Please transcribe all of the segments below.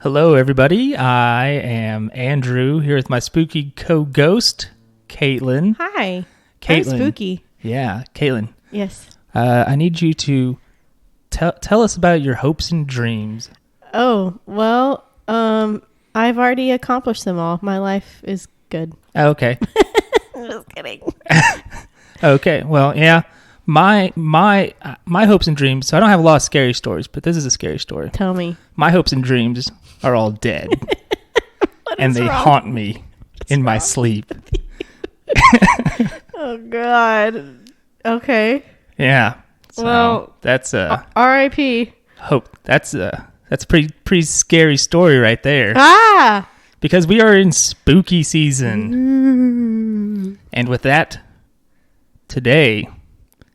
Hello, everybody. I am Andrew here with my spooky co-ghost, Caitlin. Hi. Caitlin. I'm spooky. Yeah, Caitlin. Yes. I need you to tell us about your hopes and dreams. Oh, well, I've already accomplished them all. My life is good. Okay. Just kidding. Okay. Well, yeah. My hopes and dreams. So I don't have a lot of scary stories, but this is a scary story. Tell me. My hopes and dreams are all dead, and they haunt me in my sleep. Oh God. Okay. Yeah. So well, that's R.I.P. hope. That's a pretty scary story right there. Ah. Because we are in spooky season, and with that, today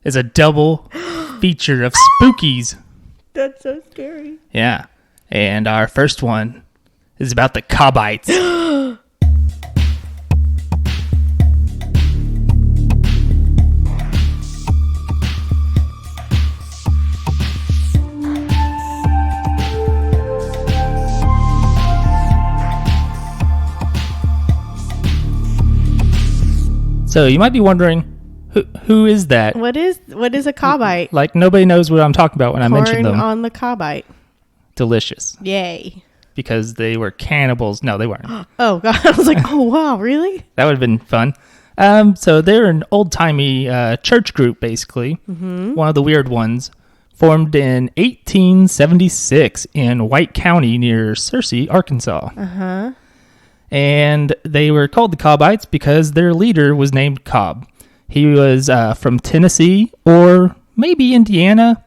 is a double feature of spookies. That's so scary. Yeah. And our first one is about the Cobbites. So you might be wondering, who is that? What is a Cobbite? Like, nobody knows what I'm talking about when I mention them. Corn on the Cobbite. Delicious. Yay. Because they were cannibals. No, they weren't. Oh, God. I was like, oh, wow, really? That would have been fun. So they're an old-timey church group, basically. Mm-hmm. One of the weird ones. Formed in 1876 in White County near Searcy, Arkansas. Uh-huh. And they were called the Cobbites because their leader was named Cobb. He was from Tennessee or maybe Indiana.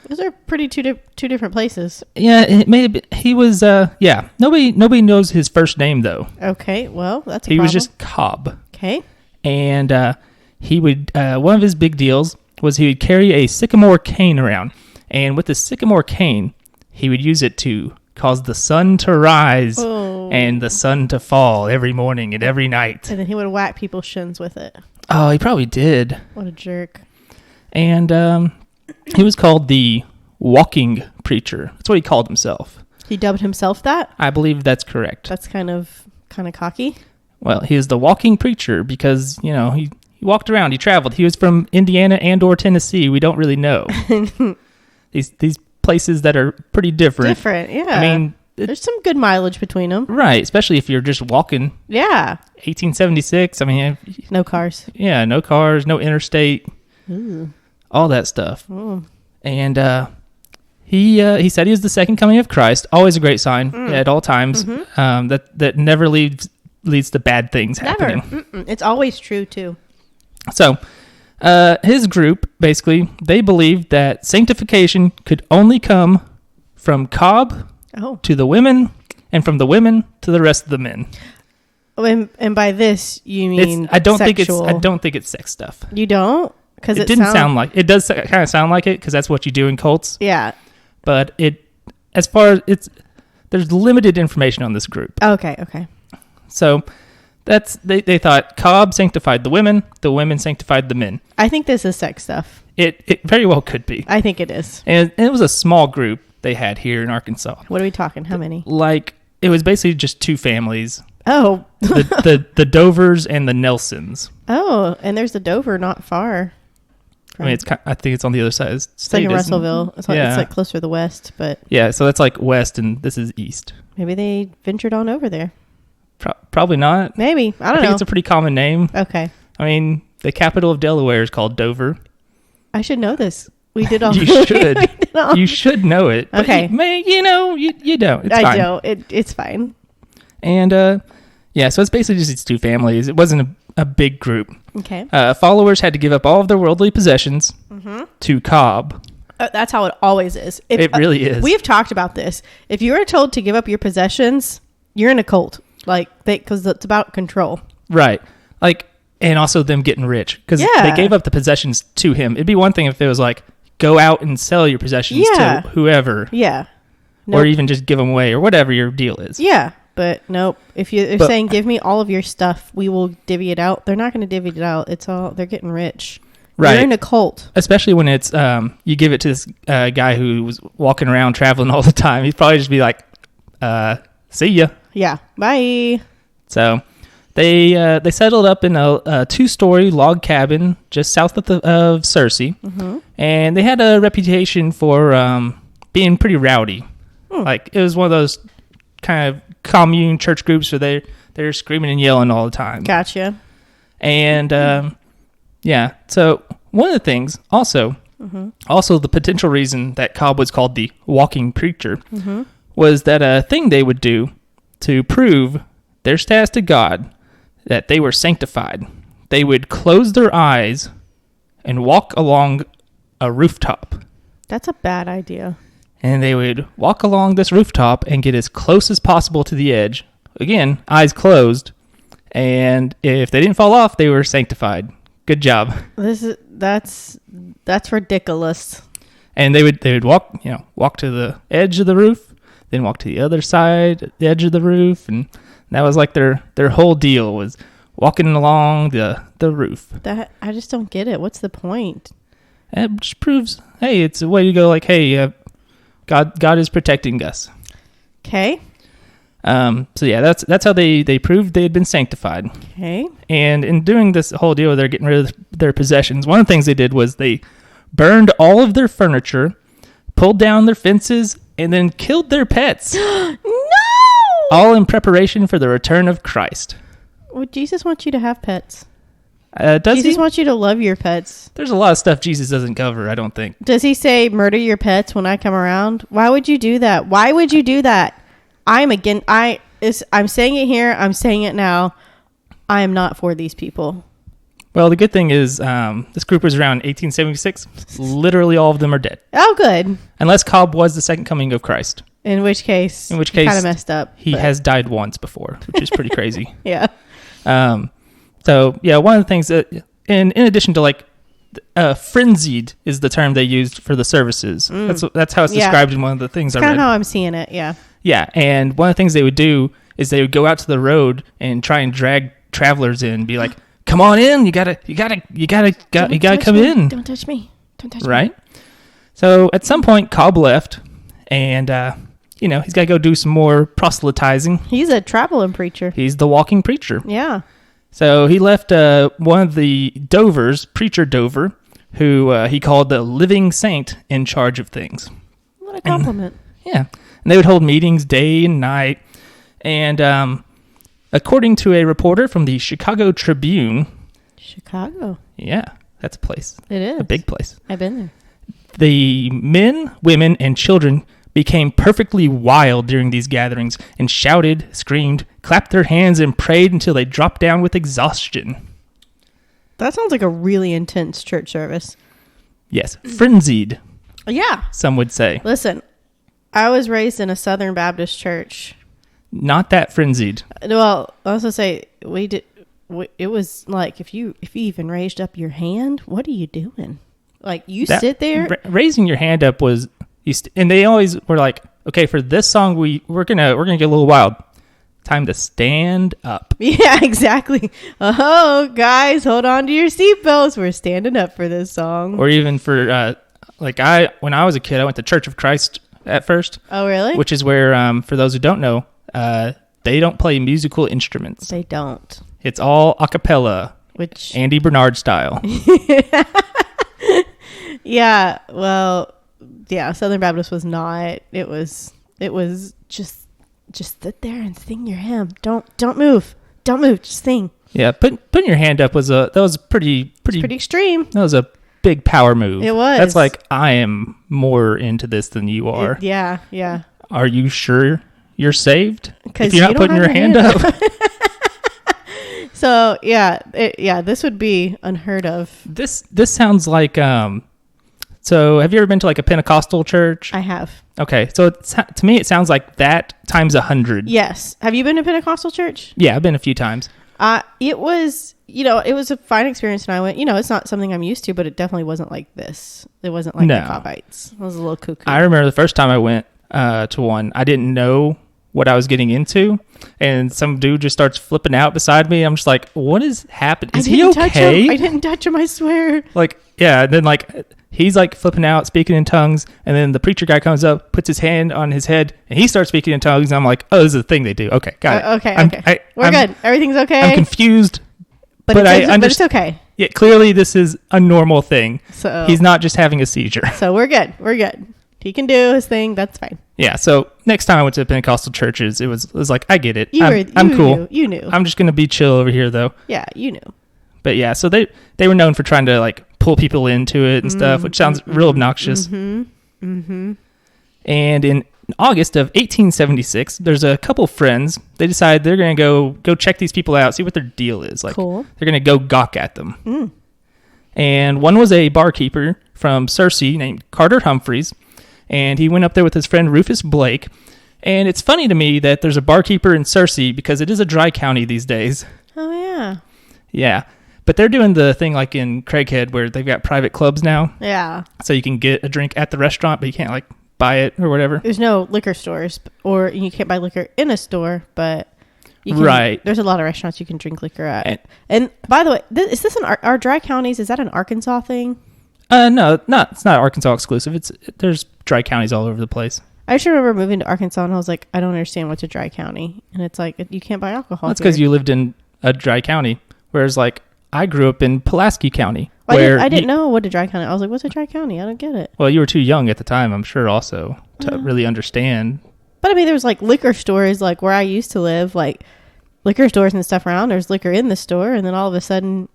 Those are pretty two different places. Yeah, maybe he was. Yeah, nobody knows his first name though. Okay, well that's a he problem. was just Cobb. Okay, and he would. One of his big deals was he would carry a sycamore cane around, and with the sycamore cane, he would use it to cause the sun to rise and the sun to fall every morning and every night. And then he would whack people's shins with it. Oh, he probably did. What a jerk. And he was called the walking preacher. That's what he called himself. He dubbed himself that? I believe that's correct. That's kind of cocky. Well, he is the walking preacher because, you know, he walked around. He traveled. He was from Indiana and or Tennessee. We don't really know. These places that are pretty different. Different, yeah. I mean, there's some good mileage between them. Right, especially if you're just walking. Yeah. 1876, I mean... No cars. Yeah, no cars, no interstate. Ooh. All that stuff. Ooh. And he said he was the second coming of Christ. Always a great sign at all times. Mm-hmm. That never leads to bad things happening. Never. It's always true, too. So... his group, basically, they believed that sanctification could only come from Cobb to the women, and from the women to the rest of the men. Oh, and by this you mean I don't sexual. think it's sex stuff. You don't? Because it didn't sound like it. Does kind of sound like it because that's what you do in cults. Yeah, but there's limited information on this group. Okay. So. They thought Cobb sanctified the women sanctified the men. I think this is sex stuff. It very well could be. I think it is. And it was a small group they had here in Arkansas. What are we talking? How many? Like, it was basically just two families. Oh. the Dovers and the Nelsons. Oh, and there's the Dover not far. I mean, I think it's on the other side of the state. It's like in Russellville. It's like closer to the west, but... Yeah, so that's like west and this is east. Maybe they ventured on over there. Probably not. Maybe. I don't know. I think it's a pretty common name. Okay. I mean, the capital of Delaware is called Dover. I should know this. We did all. You should. You should know it. But okay. You don't. It's fine. I don't. It's fine. And, yeah, so it's basically just these two families. It wasn't a big group. Okay. Followers had to give up all of their worldly possessions to Cobb. That's how it always is. It really is. We've talked about this. If you are told to give up your possessions, you're in a cult. Because it's about control. Right. And also them getting rich. Because they gave up the possessions to him. It'd be one thing if it was like, go out and sell your possessions to whoever. Yeah. Nope. Or even just give them away or whatever your deal is. Yeah. But nope. If you're saying, give me all of your stuff, we will divvy it out. They're not going to divvy it out. They're getting rich. Right. You're in a cult. Especially when it's, you give it to this guy who was walking around traveling all the time. He'd probably just be like, see ya. Yeah, bye. So they settled up in a 2-story log cabin just south of Cersei, and they had a reputation for being pretty rowdy. Like, it was one of those kind of commune church groups where they're screaming and yelling all the time. Gotcha. And yeah, so one of the things also the potential reason that Cobb was called the walking preacher was that a thing they would do to prove their status to God, that they were sanctified. They would close their eyes and walk along a rooftop. That's a bad idea. And they would walk along this rooftop and get as close as possible to the edge. Again, eyes closed. And if they didn't fall off, they were sanctified. Good job. That's ridiculous. And they would walk to the edge of the roof, then walk to the other side, the edge of the roof, and that was like their whole deal, was walking along the roof. That I just don't get it. What's the point? It just proves, hey, it's a way to go like, hey, God is protecting us. Okay. So yeah, that's how they proved they had been sanctified. Okay. And in doing this whole deal, they're getting rid of their possessions. One of the things they did was they burned all of their furniture, pulled down their fences, and then killed their pets. No! All in preparation for the return of Christ. Would Jesus want you to have pets? Does Jesus he? wants you to love your pets. There's a lot of stuff Jesus doesn't cover, I don't think. Does he say murder your pets when I come around? Why would you do that? Why would you do that? I'm saying it here. I'm saying it now. I am not for these people. Well, the good thing is this group was around 1876. Literally all of them are dead. Oh, good. Unless Cobb was the second coming of Christ. In which case kind of messed up. He has died once before, which is pretty crazy. Yeah. So, yeah, one of the things that, in addition to like, frenzied is the term they used for the services. That's how it's described in one of the things I read. Kind of how I'm seeing it, yeah. Yeah, and one of the things they would do is they would go out to the road and try and drag travelers in, be like, "Come on in, you gotta come in. Don't touch me. Don't touch me." Right. So at some point, Cobb left, and he's got to go do some more proselytizing. He's a traveling preacher. He's the walking preacher. Yeah. So he left one of the Dovers, Preacher Dover, who he called the living saint, in charge of things. What a compliment. Yeah. And they would hold meetings day and night. And according to a reporter from the Chicago Tribune. Chicago? Yeah, that's a place. It is. A big place. I've been there. The men, women, and children became perfectly wild during these gatherings and shouted, screamed, clapped their hands, and prayed until they dropped down with exhaustion. That sounds like a really intense church service. Yes, frenzied. Yeah. Some would say. Listen, I was raised in a Southern Baptist church. Not that frenzied. Well, I was going to say, it was like, if you even raised up your hand, what are you doing? Like, sit there. Raising your hand up was, and they always were like, okay, for this song, we're gonna get a little wild. Time to stand up. Yeah, exactly. Oh, guys, hold on to your seatbelts. We're standing up for this song. Or even for when I was a kid, I went to Church of Christ at first. Oh, really? Which is where, for those who don't know, they don't play musical instruments. They don't. It's all a cappella, which Andy Bernard style. Yeah, well, yeah, Southern Baptist was not. It was just sit there and sing your hymn. Don't move. Don't move. Just sing. Yeah, putting your hand up was pretty extreme. That was a big power move. It was. That's like, I am more into this than you are. Yeah. Are you sure you're saved? Because you're not putting your hand up. So this would be unheard of. This sounds like so have you ever been to like a Pentecostal church? I have. Okay, so to me it sounds like that times 100. Yes. Have you been to Pentecostal church? Yeah, I've been a few times. It was a fine experience, and I went, it's not something I'm used to, but it definitely wasn't like this. It wasn't like the Cobbites. It was a little cuckoo. I remember the first time I went to one, I didn't know what I was getting into, and some dude just starts flipping out beside me. I'm just like, what is happening? Is he okay? I didn't touch him, I swear. Like, yeah, and then like he's like flipping out, speaking in tongues, and then the preacher guy comes up, puts his hand on his head, and he starts speaking in tongues, and I'm like, oh, this is a thing they do. Okay, got it. Okay. We're good. Everything's okay. I'm confused, but it's okay. Yeah, clearly this is a normal thing. So he's not just having a seizure. So we're good. He can do his thing. That's fine. Yeah. So next time I went to Pentecostal churches, it was like, I get it. I'm cool. You knew. I'm just gonna be chill over here, though. Yeah, you knew. But yeah, so they were known for trying to like pull people into it and stuff, which sounds real obnoxious. And in August of 1876, there's a couple friends. They decide they're gonna go check these people out, see what their deal is. Like, cool. They're gonna go gawk at them. And one was a barkeeper from Searcy named Carter Humphreys. And he went up there with his friend Rufus Blake. And it's funny to me that there's a barkeeper in Searcy because it is a dry county these days. Oh, yeah. Yeah. But they're doing the thing like in Craighead where they've got private clubs now. Yeah. So you can get a drink at the restaurant, but you can't like buy it or whatever. There's no liquor stores, or you can't buy liquor in a store, but you can, right. There's a lot of restaurants you can drink liquor at. And by the way, is this our dry counties? Is that an Arkansas thing? No, it's not Arkansas exclusive. There's dry counties all over the place. I just remember moving to Arkansas and I was like, I don't understand what's a dry county. And it's like, you can't buy alcohol. That's because you lived in a dry county. Whereas like I grew up in Pulaski County. Well, I didn't know what a dry county. I was like, what's a dry county? I don't get it. Well, you were too young at the time, I'm sure, also to really understand. But I mean, there's like liquor stores, like where I used to live, like liquor stores and stuff around. There's liquor in the store. And then all of a sudden,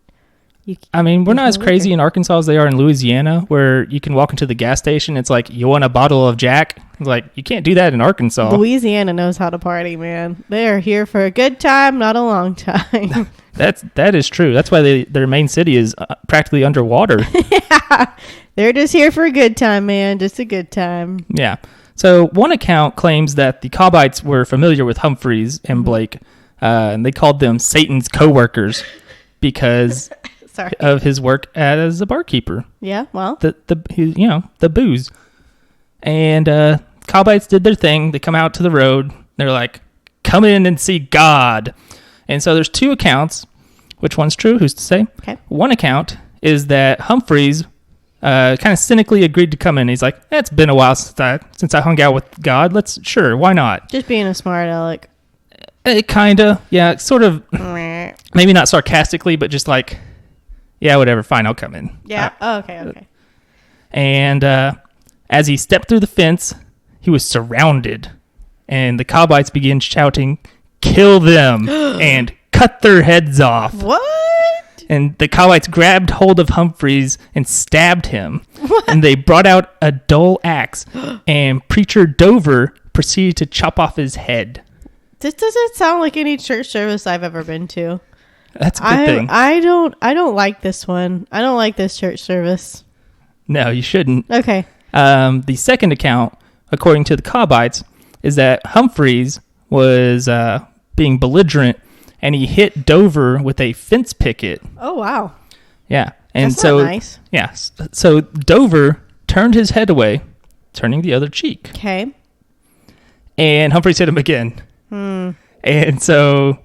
we're not as crazy in Arkansas as they are in Louisiana, where you can walk into the gas station. It's like, you want a bottle of Jack? It's like, you can't do that in Arkansas. Louisiana knows how to party, man. They are here for a good time, not a long time. That is true. That's why their main city is practically underwater. Yeah. They're just here for a good time, man. Just a good time. Yeah. So one account claims that the Cobbites were familiar with Humphreys and Blake, and they called them Satan's co-workers because... of his work as a barkeeper. Yeah, well. The booze. And Cobbites did their thing. They come out to the road. They're like, come in and see God. And so there's two accounts. Which one's true? Who's to say? Okay. One account is that Humphreys kind of cynically agreed to come in. He's like, it's been a while since I hung out with God. Sure, why not? Just being a smart aleck. Kind of. Yeah, sort of. Maybe not sarcastically, but just like... Yeah, whatever. Fine, I'll come in. Yeah. Okay. And as he stepped through the fence, he was surrounded. And the Cobbites began shouting, kill them, and cut their heads off. What? And the Cobbites grabbed hold of Humphreys and stabbed him. What? And they brought out a dull axe, and Preacher Dover proceeded to chop off his head. This doesn't sound like any church service I've ever been to. That's a good thing. I don't like this one. I don't like this church service. No, you shouldn't. Okay. The second account, according to the Cobbites, is that Humphreys was being belligerent, and he hit Dover with a fence picket. Oh, wow. Yeah. And that's not nice. Yeah. So Dover turned his head away, turning the other cheek. Okay. And Humphreys hit him again. And so...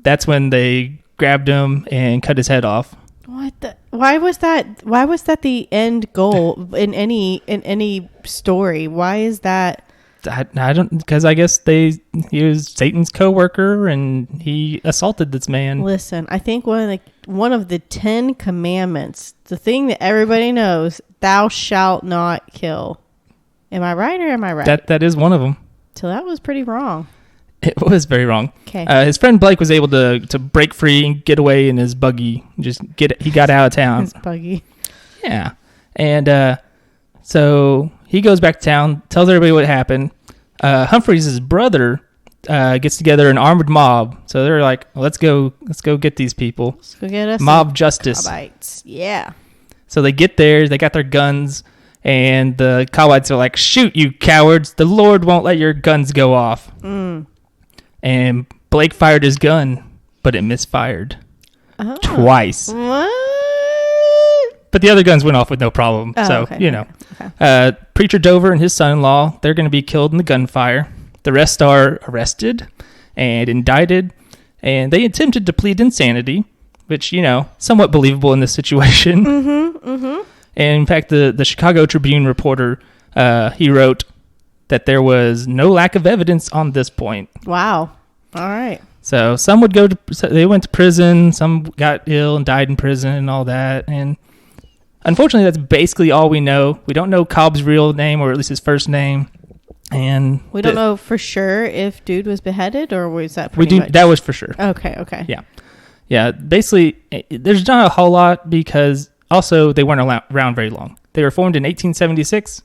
that's when they grabbed him and cut his head off. Why was that the end goal in any story? Why is that? I don't, because I guess he was Satan's co-worker and he assaulted this man. Listen, I think one of the 10 commandments, the thing that everybody knows, thou shalt not kill. Am I right or am I right? That is one of them. So that was pretty wrong. It was very wrong. Okay. His friend Blake was able to break free and get away in his buggy. He got out of town. His buggy. Yeah. And so he goes back to town, tells everybody what happened. Humphreys' brother gets together an armed mob. So they're like, well, let's go get these people. Let's go get us mob justice. Cobbites. Yeah. So they get there, they got their guns, and the Cobbites are like, shoot, you cowards. The Lord won't let your guns go off. And Blake fired his gun, but it misfired. Twice. What? But the other guns went off with no problem. Okay. Preacher Dover and his son-in-law, they're going to be killed in the gunfire. The rest are arrested and indicted, and they attempted to plead insanity, which, somewhat believable in this situation. And in fact, the Chicago Tribune reporter, he wrote that there was no lack of evidence on this point. Wow. All right. So they went to prison, some got ill and died in prison and all that. And unfortunately, that's basically all we know. We don't know Cobb's real name, or at least his first name. And we don't know for sure if dude was beheaded, or was that pretty much? That was for sure. Okay. Yeah. Basically, there's not a whole lot because also they weren't around very long. They were formed in 1876.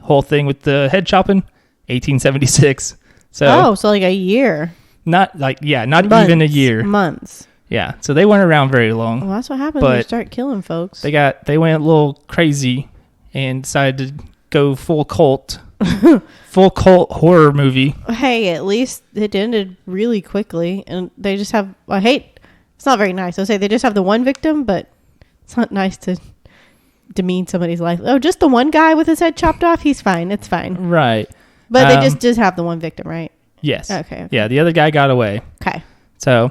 Whole thing with the head chopping, 1876. So like a year. Not even a year. Months. Yeah. So they weren't around very long. Well, that's what happens when you start killing folks. They went a little crazy and decided to go full cult horror movie. Hey, at least it ended really quickly, and they just have. It's not very nice. I'll say they just have the one victim, but it's not nice to demean somebody's life. Oh, just the one guy with his head chopped off? He's fine. It's fine. Right. But they just have the one victim, right? Yes. Okay. Yeah, the other guy got away. Okay. So,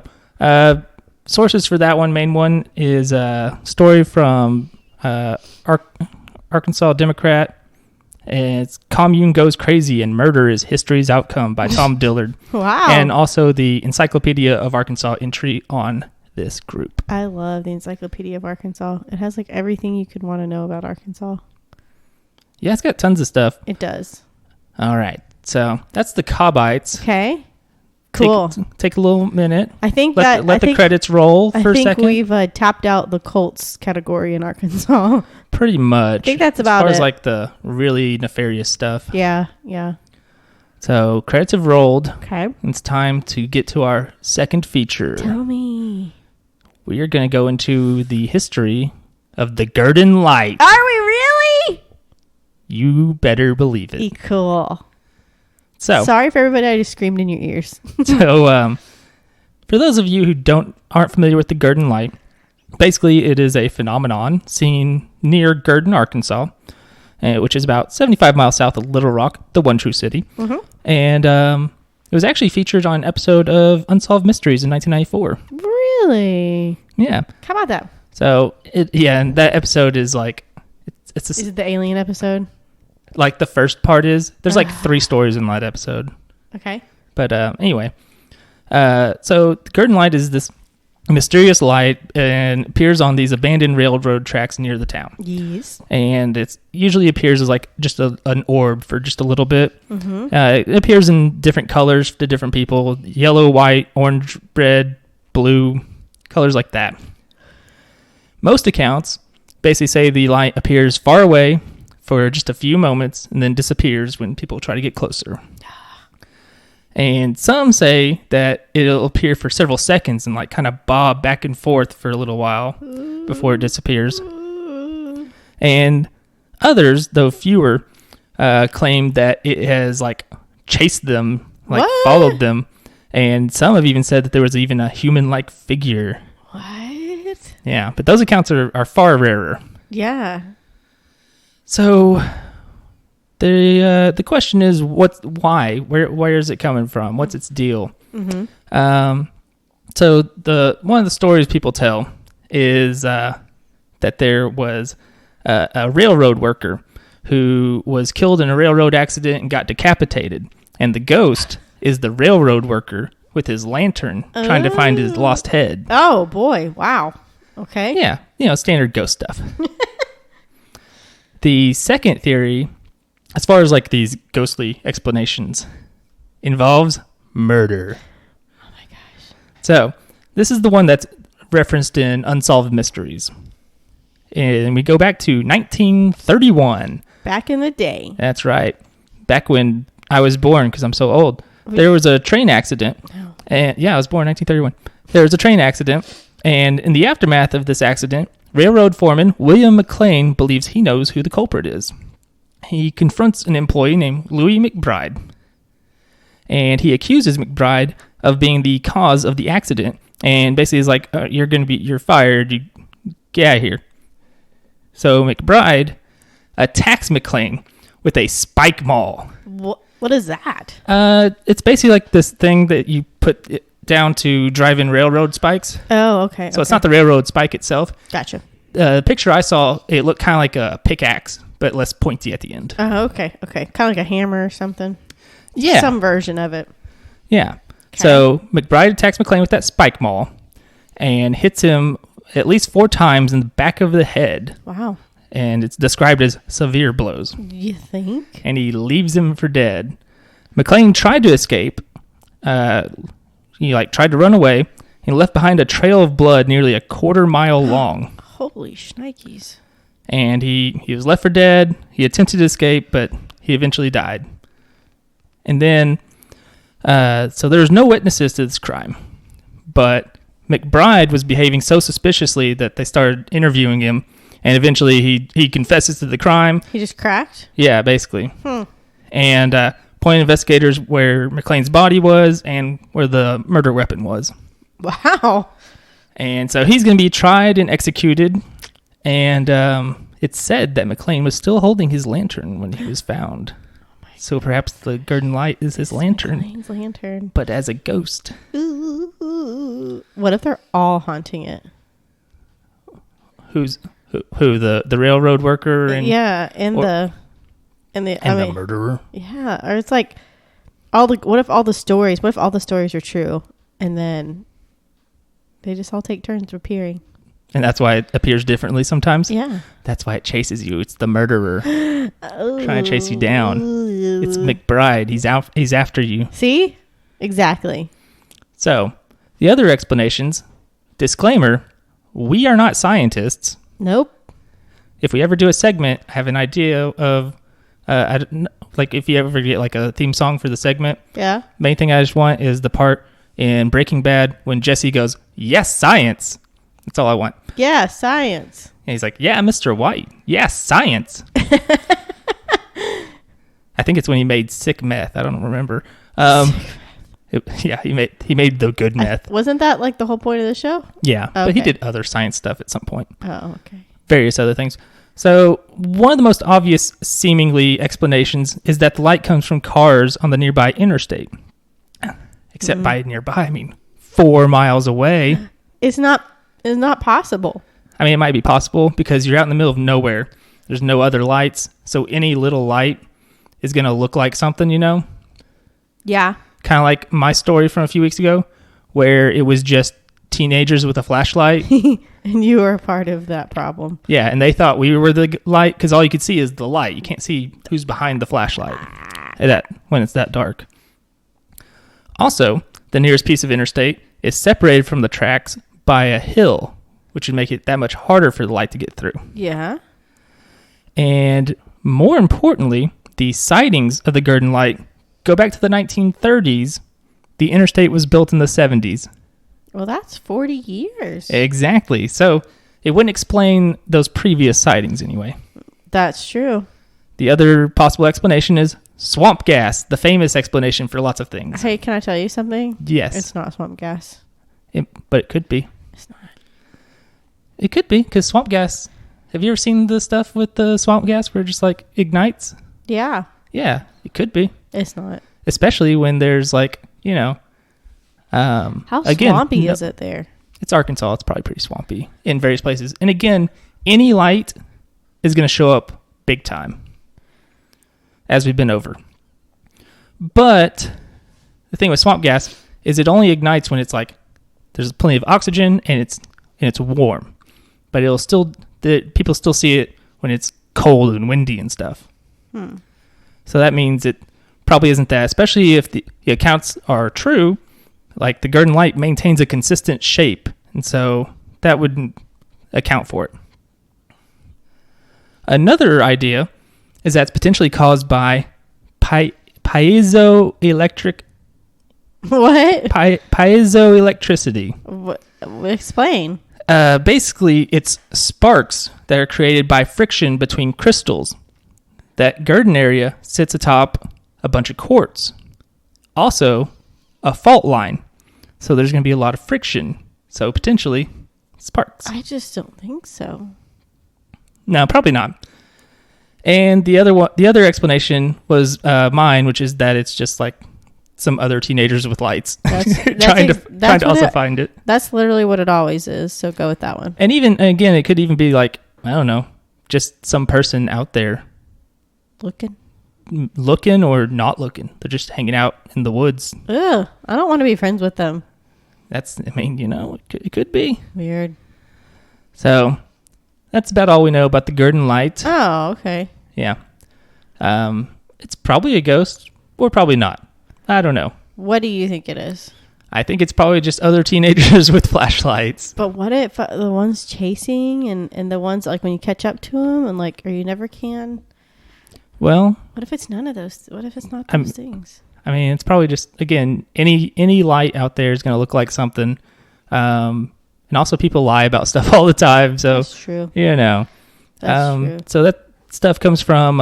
sources for that one, main one, is a story from Arkansas Democrat. And it's Commune Goes Crazy and Murder is History's Outcome by Tom Dillard. Wow. And also the Encyclopedia of Arkansas entry on this group. I love the Encyclopedia of Arkansas. It has like everything you could want to know about Arkansas. Yeah, it's got tons of stuff. It does. All right. So that's the Cobbites. Okay. Cool. Take a little minute. I think let the credits roll for a second. I think we've tapped out the cults category in Arkansas. Pretty much. I think that's about it. As far as like the really nefarious stuff. Yeah. So credits have rolled. Okay. It's time to get to our second feature. Tell me. We are going to go into the history of the Gurdon Light. Are we really? You better believe it. Cool. So sorry for everybody I just screamed in your ears. So for those of you who aren't familiar with the Gurdon Light, basically it is a phenomenon seen near Gurdon, Arkansas, which is about 75 miles south of Little Rock, the one true city. Mm-hmm. And it was actually featured on an episode of Unsolved Mysteries in 1994. Really? Yeah. How about that? So and that episode is like is it the alien episode? Like the first part is. There's like 3 stories in that episode. Okay. But anyway, so Gurdon Light is this mysterious light and appears on these abandoned railroad tracks near the town. Yes. And it usually appears as like just an orb for just a little bit. Mm-hmm. It appears in different colors to different people: yellow, white, orange, red, blue, colors like that. Most accounts basically say the light appears far away for just a few moments and then disappears when people try to get closer. And some say that it'll appear for several seconds and like kind of bob back and forth for a little while before it disappears. And others, though fewer, claim that it has like chased them, like followed them. And some have even said that there was even a human-like figure. What? Yeah, but those accounts are far rarer. Yeah. So the question is, why? Where is it coming from? What's its deal? Mm-hmm. So one of the stories people tell is that there was a railroad worker who was killed in a railroad accident and got decapitated, and the ghost is the railroad worker with his lantern trying to find his lost head. Oh boy! Wow. Okay. Yeah, standard ghost stuff. The second theory, as far as like these ghostly explanations, involves murder. Oh my gosh. So this is the one that's referenced in Unsolved Mysteries. And we go back to 1931. Back in the day. That's right. Back when I was born, because I'm so old. There was a train accident. Oh. And yeah, I was born in 1931. There was a train accident. And in the aftermath of this accident, railroad foreman William McLean believes he knows who the culprit is. He confronts an employee named Louis McBride. And he accuses McBride of being the cause of the accident. And basically is like, you're fired. You get out of here. So McBride attacks McLean with a spike maul. What is that? It's basically like this thing that you put it down to drive in railroad spikes. Oh, okay. So it's not the railroad spike itself. Gotcha. The picture I saw, it looked kind of like a pickaxe, but less pointy at the end. Oh, okay. Kind of like a hammer or something. Yeah. Some version of it. Yeah. Okay. So McBride attacks McLean with that spike maul and hits him at least 4 times in the back of the head. Wow. And it's described as severe blows. You think? And he leaves him for dead. McLean tried to escape. He tried to run away. He left behind a trail of blood nearly a quarter-mile long. Holy shnikes. And he was left for dead. He attempted to escape, but he eventually died. And then, so there's no witnesses to this crime. But McBride was behaving so suspiciously that they started interviewing him. And eventually he confesses to the crime. He just cracked? Yeah, basically. And pointed investigators where McLean's body was and where the murder weapon was. Wow. And so he's going to be tried and executed. And it's said that McLean was still holding his lantern when he was found. So perhaps the Gurdon Light is his lantern. McLean's lantern. But as a ghost. Ooh. What if they're all haunting it? Who? The railroad worker? And the murderer? Yeah, or it's like what if all the stories are true and then they just all take turns appearing? And that's why it appears differently sometimes? Yeah. That's why it chases you. It's the murderer trying to chase you down. It's McBride. He's after you. See? Exactly. So, the other explanations, disclaimer, we are not scientists. Nope. If we ever do a segment, I have an idea of, if you ever get like a theme song for the segment. Yeah. Main thing I just want is the part in Breaking Bad when Jesse goes, "Yes, science." That's all I want. Yeah, science. And he's like, "Yeah, Mr. White. Yes, science." I think it's when he made sick meth. I don't remember. He made the good meth. Wasn't that like the whole point of the show? Yeah, okay. But he did other science stuff at some point. Oh, okay. Various other things. So one of the most obvious seemingly explanations is that the light comes from cars on the nearby interstate. Except by nearby, I mean 4 miles away. It's not possible. I mean, it might be possible because you're out in the middle of nowhere. There's no other lights. So any little light is going to look like something, you know? Yeah. Kind of like my story from a few weeks ago where it was just teenagers with a flashlight. And you were a part of that problem. Yeah, and they thought we were the light because all you could see is the light. You can't see who's behind the flashlight when it's that dark. Also, the nearest piece of interstate is separated from the tracks by a hill, which would make it that much harder for the light to get through. Yeah. And more importantly, the sightings of the Gurdon Light go back to the 1930s. The interstate was built in the 70s. Well, that's 40 years. Exactly. So it wouldn't explain those previous sightings anyway. That's true. The other possible explanation is swamp gas, the famous explanation for lots of things. Hey, can I tell you something? Yes. It's not swamp gas. But it could be. It's not. It could be, because swamp gas... Have you ever seen the stuff with the swamp gas where it just, ignites? Yeah. Yeah, it could be. It's not. Especially when there's, how swampy is it there? It's Arkansas. It's probably pretty swampy in various places. And again, any light is going to show up big time, as we've been over. But the thing with swamp gas is it only ignites when it's there's plenty of oxygen and it's warm. But people still see it when it's cold and windy and stuff. So that means it probably isn't that, especially if the accounts are true. Like the Gurdon Light maintains a consistent shape, and so that wouldn't account for it. Another idea is that's potentially caused by piezoelectric. What? Piezoelectricity. What? Explain. Basically, it's sparks that are created by friction between crystals. That Gurdon area sits atop a bunch of quartz. Also, a fault line. So there's going to be a lot of friction. So potentially, sparks. I just don't think so. No, probably not. And the other explanation was mine, which is that it's just like some other teenagers with lights trying to also find it. That's literally what it always is. So go with that one. And even again, it could even be like, I don't know, just some person out there looking or not looking. They're just hanging out in the woods. Ugh, I don't want to be friends with them. It could be weird. So that's about all we know about the Gurdon Light. Oh, okay. Yeah. It's probably a ghost or probably not. I don't know. What do you think it is? I think it's probably just other teenagers with flashlights. But what if the ones chasing and the ones like when you catch up to them and like, or you never can? Well, what if it's none of those? What if it's not those things? I mean, it's probably just, again, any light out there is going to look like something. And also people lie about stuff all the time. So, that's true. That's true. So that stuff comes from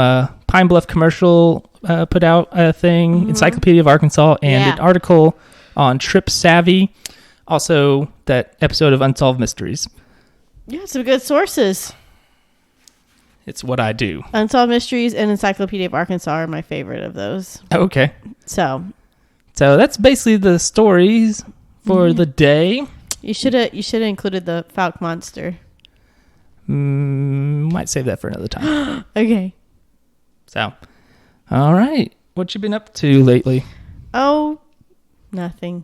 Pine Bluff Commercial put out a thing, Encyclopedia of Arkansas, and an article on Trip Savvy. Also, that episode of Unsolved Mysteries. Yeah, some good sources. It's what I do. Unsolved Mysteries and Encyclopedia of Arkansas are my favorite of those. Okay. So that's basically the stories for the day. You should have included the Falk Monster. Might save that for another time. Okay. So, all right. What you been up to lately? Oh, nothing.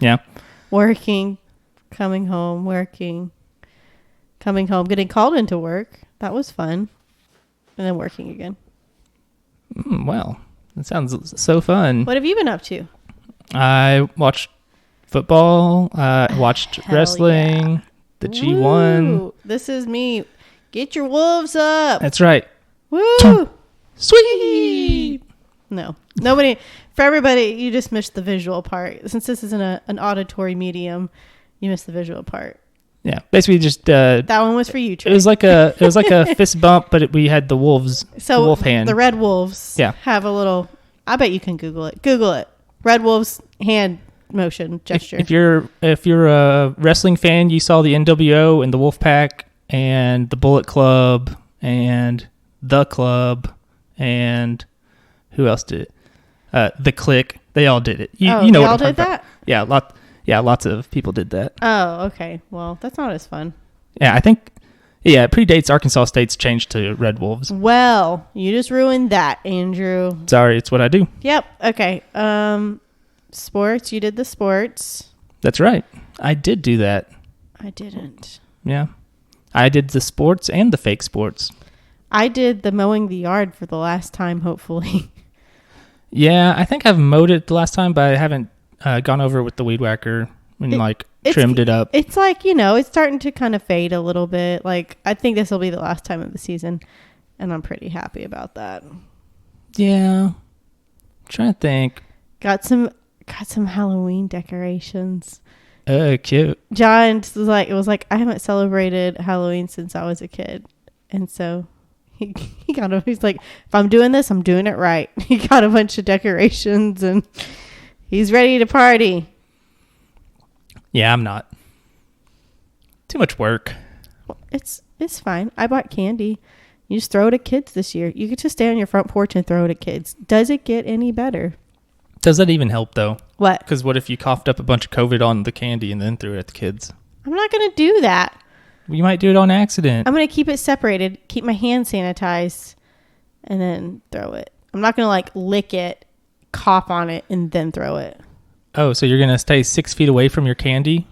Yeah. Working, coming home, getting called into work. That was fun. And then working again. Well, that sounds so fun. What have you been up to? I watched football. Watched wrestling. Yeah. The G1. This is me. Get your wolves up. That's right. Woo! Sweet. No. Nobody. For everybody, you just missed the visual part. Since this isn't an auditory medium, you missed the visual part. Yeah, basically just that one was for you, Trey. It was like a fist bump, but we had the wolves. So the wolf hand. The red wolves. Yeah. Have a little. I bet you can Google it. Google it. Red wolves hand motion gesture. If you're a wrestling fan, you saw the NWO and the Wolfpack and the Bullet Club and the Club and who else did it? The Click. They all did it. You know they what all I'm did talking about. Yeah, lots of people did that. Oh, okay. Well, that's not as fun. Yeah, I think. Yeah, it predates Arkansas State's change to Red Wolves. Well, you just ruined that, Andrew. Sorry, it's what I do. Yep. Okay. Sports. You did the sports. That's right. I did do that. I didn't. Yeah. I did the sports and the fake sports. I did the mowing the yard for the last time, hopefully. Yeah, I think I've mowed it the last time, but I haven't gone over with the weed whacker and trimmed it up. It's like, it's starting to kind of fade a little bit. Like, I think this will be the last time of the season, and I'm pretty happy about that. Yeah. I'm trying to think. Got some Halloween decorations. Cute. John was like, I haven't celebrated Halloween since I was a kid. And so he's like, if I'm doing this, I'm doing it right. He got a bunch of decorations and he's ready to party. Yeah, I'm not. Too much work. It's fine. I bought candy. You just throw it at kids this year. You get to stay on your front porch and throw it at kids. Does it get any better? Does that even help, though? What? Because what if you coughed up a bunch of COVID on the candy and then threw it at the kids? I'm not going to do that. You might do it on accident. I'm going to keep it separated, keep my hand sanitized, and then throw it. I'm not going to, lick it, cough on it, and then throw it. Oh, so you're going to stay 6 feet away from your candy?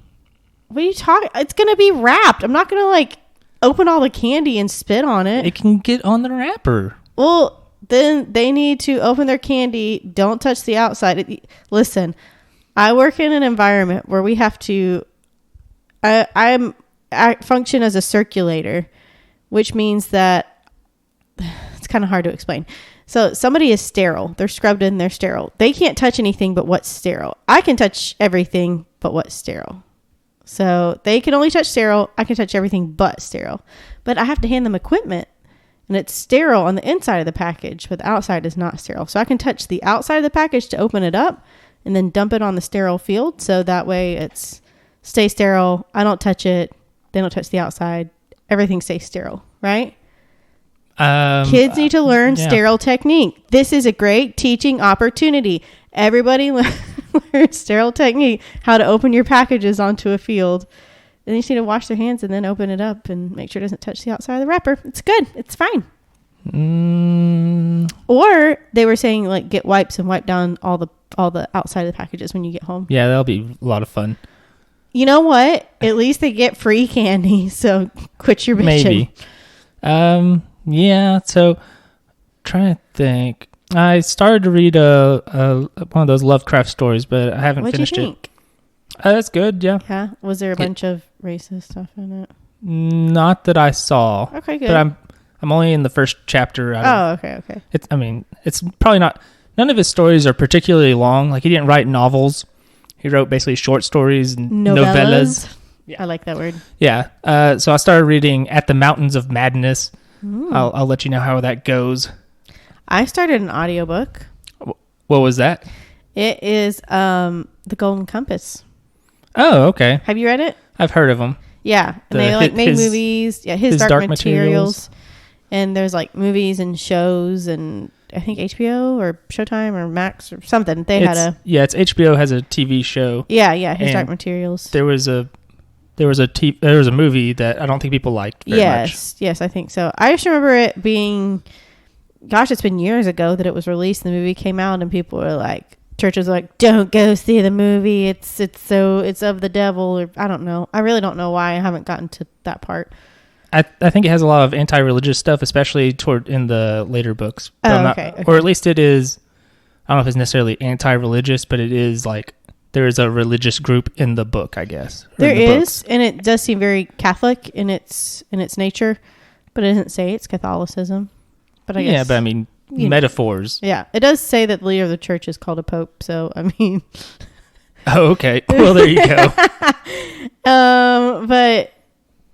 What are you talking? It's going to be wrapped. I'm not going to, open all the candy and spit on it. It can get on the wrapper. Well, then they need to open their candy. Don't touch the outside. Listen, I work in an environment where we have to... I function as a circulator, which means that it's kind of hard to explain. So somebody is sterile. They're scrubbed in. They're sterile. They can't touch anything but what's sterile. I can touch everything but what's sterile. So they can only touch sterile. I can touch everything but sterile. But I have to hand them equipment. And it's sterile on the inside of the package, but the outside is not sterile. So I can touch the outside of the package to open it up and then dump it on the sterile field. So that way it's stay sterile. I don't touch it. They don't touch the outside. Everything stays sterile. right? Kids need to learn sterile technique. This is a great teaching opportunity. Everybody learn sterile technique, how to open your packages onto a field. Then you just need to wash their hands and then open it up and make sure it doesn't touch the outside of the wrapper. It's good. It's fine. Or they were saying like get wipes and wipe down all the outside of the packages when you get home. Yeah, that'll be a lot of fun. You know what? At least they get free candy, so quit your bitching. Maybe. Yeah, so trying to think. I started to read one of those Lovecraft stories, but I haven't finished it. That's good, yeah. Yeah? Was there a bunch of racist stuff in it? Not that I saw. Okay, good. But I'm only in the first chapter. Okay. It's probably not... None of his stories are particularly long. Like, he didn't write novels. He wrote basically short stories and novellas. Yeah. I like that word. Yeah. So I started reading At the Mountains of Madness. I'll let you know how that goes. I started an audiobook. What was that? It is The Golden Compass. Oh, okay. Have you read it? I've heard of them. Yeah. And they made movies. Yeah, his Dark Materials. And there's like movies and shows and I think HBO or Showtime or Max or something. It's HBO has a TV show. Yeah, his Dark Materials. There was a movie that I don't think people liked very much. Yes, I think so. I just remember it being, gosh, it's been years ago that it was released. The movie came out and people were like, churches were like, don't go see the movie. It's of the devil, or I don't know. I really don't know why. I haven't gotten to that part. I think it has a lot of anti-religious stuff, especially in the later books. Okay. Or at least it is, I don't know if it's necessarily anti-religious, but it is like, there is a religious group in the book, I guess. There is, and it does seem very Catholic in its nature, but it doesn't say it's Catholicism. But I guess... Yeah, but I mean, metaphors. Yeah, it does say that the leader of the church is called a pope, so, I mean... Oh, okay. Well, there you go. But...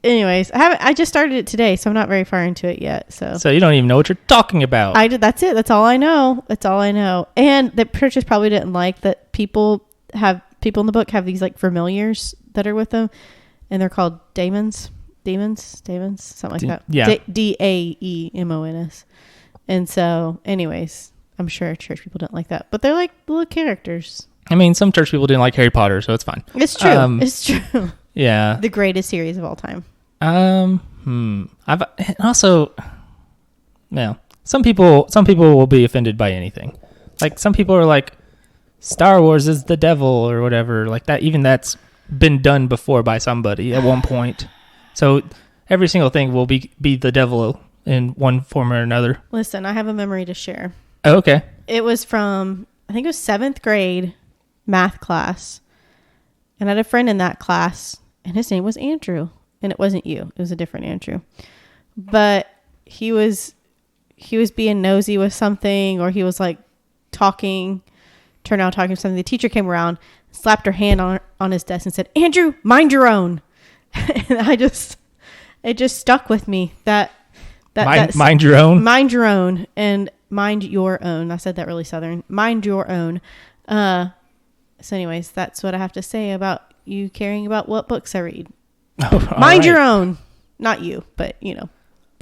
Anyways, I just started it today, so I'm not very far into it yet. So you don't even know what you're talking about. That's it. That's all I know. And the churches probably didn't like that people in the book have these like familiars that are with them, and they're called daemons, something like that. Yeah. Daemons. And so, anyways, I'm sure church people didn't like that, but they're like little characters. I mean, some church people didn't like Harry Potter, so it's fine. It's true. It's true. Yeah. The greatest series of all time. I've also, yeah, some people will be offended by anything. Like some people are like, Star Wars is the devil or whatever, like that. Even that's been done before by somebody at one point. So every single thing will be the devil in one form or another. Listen, I have a memory to share. Oh, okay. It was from, I think it was 7th grade math class. And I had a friend in that class and his name was Andrew. And it wasn't you. It was a different Andrew. But he was being nosy with something, or he was like talking to something. The teacher came around, slapped her hand on his desk and said, "Andrew, mind your own." And it just stuck with me that mind your own? Mind your own and mind your own. I said that really Southern. Mind your own. So anyways, that's what I have to say about you caring about what books I read. Oh, mind your own. Not you, but people.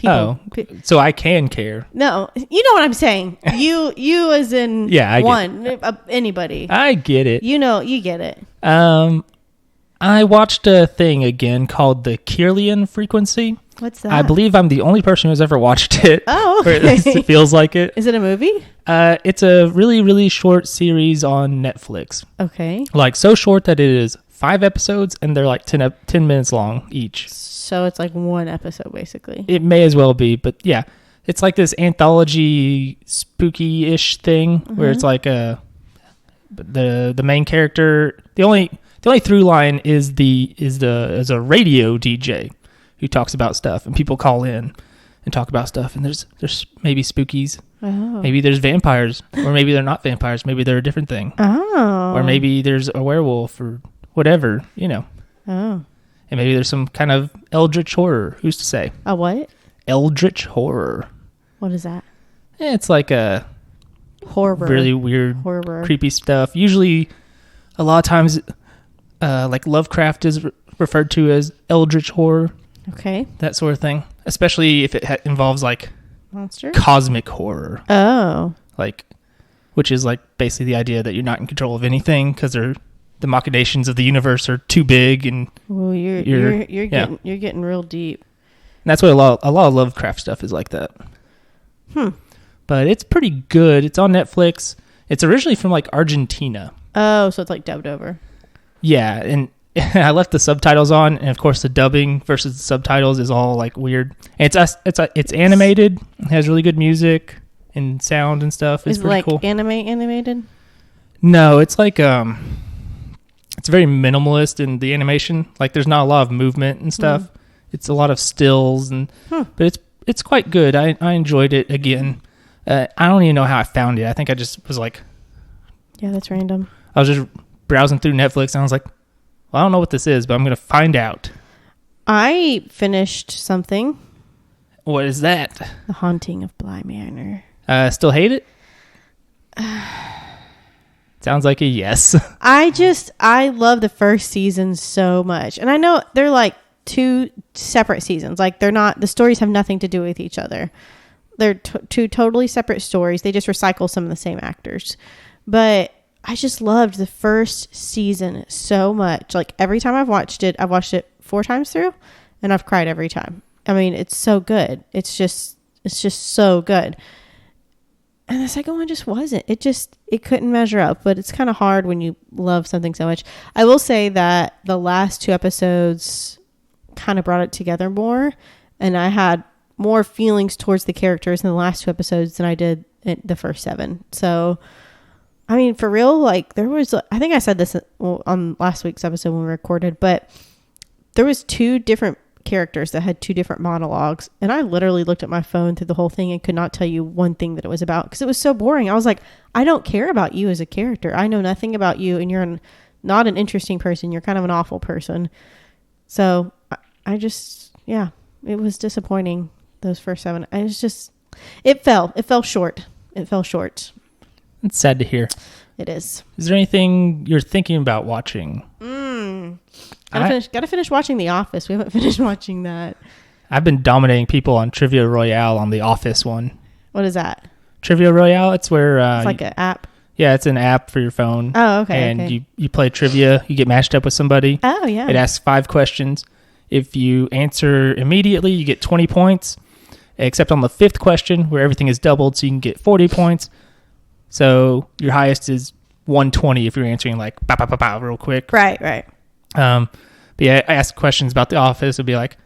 Oh, so I can care. No, you know what I'm saying. You as in anybody. I get it. You get it. I watched a thing again called the Kirlian Frequency. What's that? I believe I'm the only person who's ever watched it. Oh, okay. Or at least it feels like it. Is it a movie? It's a really, really short series on Netflix. Okay. Like so short that it is 5 episodes and they're like 10 minutes long each. So it's like one episode basically. It may as well be, but yeah. It's like this anthology spooky-ish thing where it's like the main character, the only through line is a radio DJ who talks about stuff and people call in and talk about stuff, and there's maybe spookies. Oh. Maybe there's vampires, or maybe they're not vampires, maybe they're a different thing. Oh. Or maybe there's a werewolf or whatever, Oh. And maybe there's some kind of eldritch horror. Who's to say? A what? Eldritch horror. What is that? It's like a horror, really weird, creepy stuff. Usually, a lot of times, like Lovecraft is referred to as eldritch horror. Okay. That sort of thing. especially if it involves like Monster? cosmic horror. Oh. Like, which is like basically the idea that you're not in control of anything because the machinations of the universe are too big, and Well, you're getting real deep. And that's what a lot of Lovecraft stuff is like that. But it's pretty good. It's on Netflix. It's originally from like Argentina. Oh, so it's like dubbed over. Yeah, and I left the subtitles on, and of course the dubbing versus the subtitles is all like weird. And it's animated. It has really good music and sound and stuff. It's Is it pretty like cool. animated? No, it's like it's very minimalist in the animation. Like there's not a lot of movement and stuff. It's a lot of stills, and but it's quite good. I enjoyed it again. I don't even know how I found it. I think I just was like, Yeah, that's random. I was just browsing through Netflix, and I was like, well, I don't know what this is, but I'm going to find out. I finished something. What is that? The Haunting of Bly Manor. Still hate it? Sounds like a yes. I love the first season so much. And I know they're like 2 separate seasons. Like the stories have nothing to do with each other. They're 2 totally separate stories. They just recycle some of the same actors. But I just loved the first season so much. Like every time I've watched it 4 times through, and I've cried every time. I mean, it's so good. It's just so good. And the second one just wasn't. It couldn't measure up, but it's kind of hard when you love something so much. I will say that the last 2 episodes kind of brought it together more, and I had more feelings towards the characters in the last 2 episodes than I did in the first 7. So, I mean, for real, like there was, I think I said this on last week's episode when we recorded, but there was 2 different characters that had 2 different monologues, and I literally looked at my phone through the whole thing and could not tell you one thing that it was about because it was so boring. I was like, I don't care about you as a character. I know nothing about you, and you're not an interesting person. You're kind of an awful person. So I just, yeah, it was disappointing. Those first 7, it fell short. It fell short. It's sad to hear. It is. Is there anything you're thinking about watching? Gotta finish watching The Office. We haven't finished watching that. I've been dominating people on Trivia Royale on the Office one. What is that? Trivia Royale, it's where... it's like an app? Yeah, it's an app for your phone. Oh, okay. And you play trivia. You get matched up with somebody. Oh, yeah. It asks 5 questions. If you answer immediately, you get 20 points. Except on the 5th question, where everything is doubled, so you can get 40 points. So your highest is 120 if you're answering like ba ba ba ba real quick. Right. But yeah, I ask questions about The Office. It'd be like,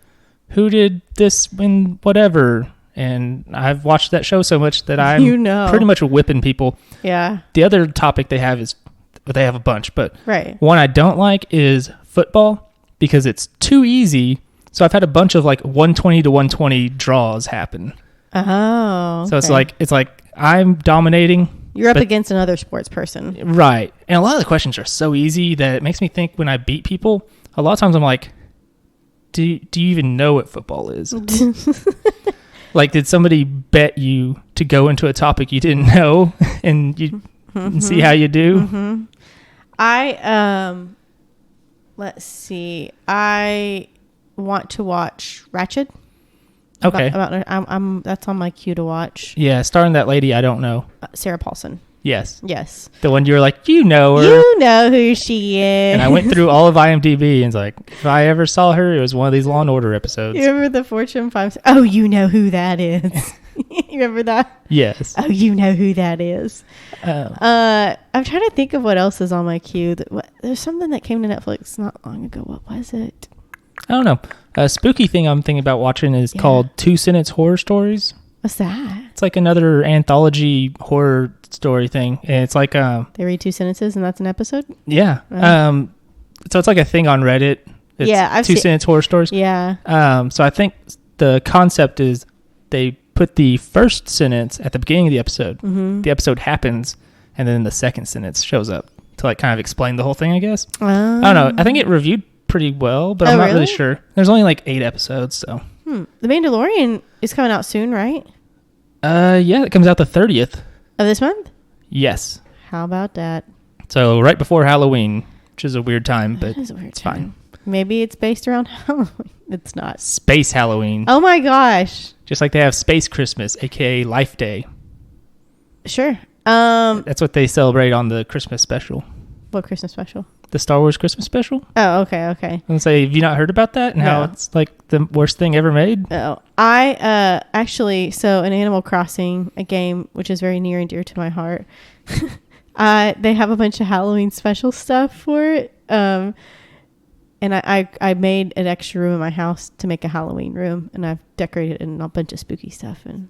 who did this in whatever? And I've watched that show so much that I'm pretty much whipping people. Yeah. The other topic they have is, they have a bunch, but right. One I don't like is football because it's too easy. So I've had a bunch of like 120 to 120 draws happen. Oh. Okay. So it's like I'm dominating. You're up against another sports person. Right. And a lot of the questions are so easy that it makes me think when I beat people, a lot of times I'm like, do you even know what football is? Like, did somebody bet you to go into a topic you didn't know and you and see how you do? Mm-hmm. Let's see. I want to watch Ratched. Okay. That's on my queue to watch. Yeah, starring that lady I don't know. Sarah Paulson. Yes. The one you were like, you know her. You know who she is. And I went through all of IMDb and it's like, if I ever saw her, it was one of these Law & Order episodes. You remember the Fortune 5? Oh, you know who that is. You remember that? Yes. Oh, you know who that is. Oh. I'm trying to think of what else is on my queue. There's something that came to Netflix not long ago. What was it? I don't know. A spooky thing I'm thinking about watching is called 2 Sentence Horror Stories. What's that? It's like another anthology horror story thing. And it's like... they read 2 sentences and that's an episode? Yeah. So it's like a thing on Reddit. It's I've 2 Sentence Horror Stories. Yeah. So I think the concept is they put the first sentence at the beginning of the episode. Mm-hmm. The episode happens, and then the second sentence shows up to like kind of explain the whole thing, I guess. I don't know. I think it reviewed pretty well, but I'm not really sure. There's only like 8 episodes, so. The Mandalorian is coming out soon, right? Yeah, it comes out the 30th. Of this month? Yes. How about that? So right before Halloween, which is a weird time, but it is a weird it's time. fine. Maybe it's based around Halloween. It's not. Space Halloween. Oh my gosh. Just like they have Space Christmas, aka Life Day. Sure. That's what they celebrate on the Christmas special. What Christmas special? The Star Wars Christmas special. Oh, okay. I'm gonna say, have you not heard about that and how it's like the worst thing ever made? Oh, I actually, so in Animal Crossing, a game which is very near and dear to my heart, they have a bunch of Halloween special stuff for it. And I made an extra room in my house to make a Halloween room, and I've decorated it in a bunch of spooky stuff, and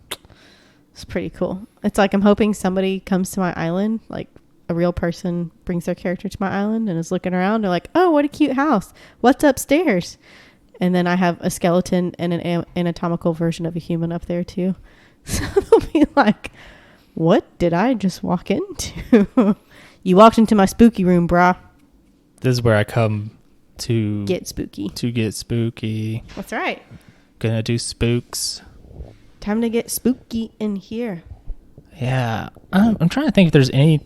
it's pretty cool. It's like I'm hoping somebody comes to my island, like a real person brings their character to my island and is looking around. They're like, oh, what a cute house. What's upstairs? And then I have a skeleton and an anatomical version of a human up there too. So they'll be like, what did I just walk into? You walked into my spooky room, brah. This is where I come to get spooky. That's right. Gonna do spooks. Time to get spooky in here. Yeah. I'm trying to think if there's any...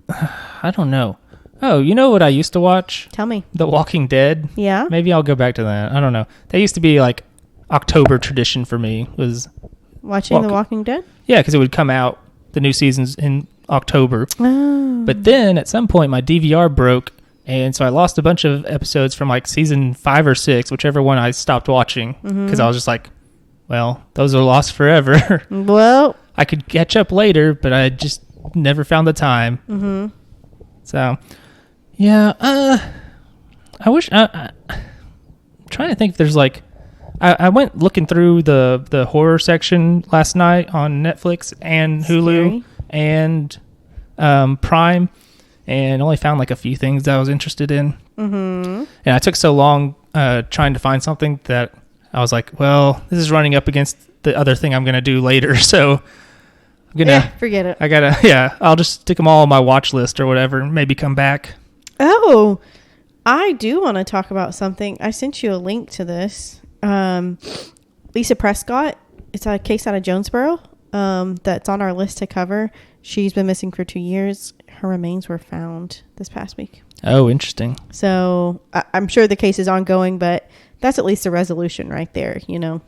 I don't know. Oh, you know what I used to watch? Tell me. The Walking Dead. Yeah? Maybe I'll go back to that. I don't know. That used to be like October tradition for me. Was watching The Walking Dead? Yeah, because it would come out, the new seasons, in October. Oh. But then at some point my DVR broke, and so I lost a bunch of episodes from like season 5 or 6, whichever one I stopped watching, because I was just like, well, those are lost forever. Well, I could catch up later, but I just never found the time. Mm-hmm. So, yeah, I wish... I'm trying to think if there's like... I went looking through the horror section last night on Netflix and Hulu and Prime, and only found like a few things that I was interested in. Mm-hmm. And I took so long trying to find something that I was like, well, this is running up against the other thing I'm going to do later, so I'm going to... forget it. I'll just stick them all on my watch list or whatever and maybe come back. Oh, I do want to talk about something. I sent you a link to this. Lisa Prescott, it's a case out of Jonesboro that's on our list to cover. She's been missing for 2 years. Her remains were found this past week. Oh, interesting. So I'm sure the case is ongoing, but that's at least a resolution right there, you know.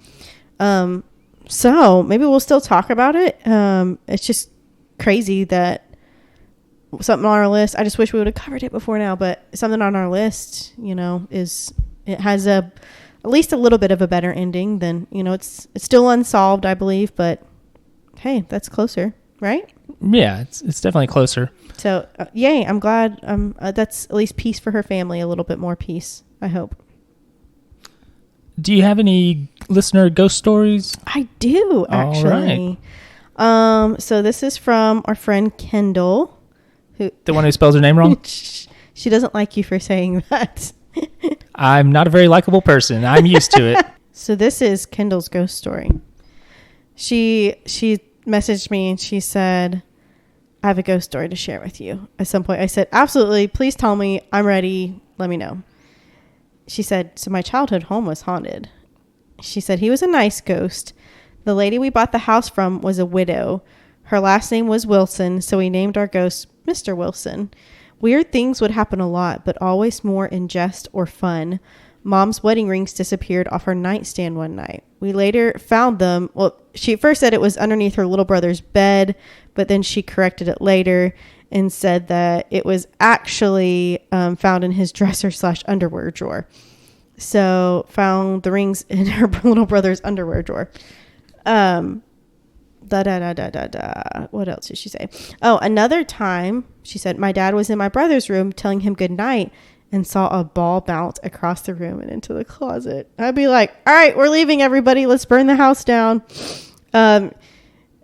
So maybe we'll still talk about it. It's just crazy that something on our list, I just wish we would have covered it before now, but something on our list, you know, it has at least a little bit of a better ending than, you know, it's still unsolved, I believe, but hey, that's closer, right? Yeah, it's definitely closer. So, yay, I'm glad that's at least peace for her family, a little bit more peace, I hope. Do you have any listener ghost stories? I do, actually. All right. So this is from our friend Kendall. The one who spells her name wrong? She doesn't like you for saying that. I'm not a very likable person. I'm used to it. So this is Kendall's ghost story. She messaged me and she said, I have a ghost story to share with you. At some point I said, absolutely, please tell me. I'm ready. Let me know. She said, so my childhood home was haunted. She said, he was a nice ghost. The lady we bought the house from was a widow. Her last name was Wilson, so we named our ghost Mr. Wilson. Weird things would happen a lot, but always more in jest or fun. Mom's wedding rings disappeared off her nightstand one night. We later found them. Well, she first said it was underneath her little brother's bed, but then she corrected it later and said that it was actually found in his dresser/underwear drawer. So found the rings in her little brother's underwear drawer. What else did she say? Oh, another time, she said, my dad was in my brother's room telling him good night and saw a ball bounce across the room and into the closet. I'd be like, all right, we're leaving, everybody. Let's burn the house down.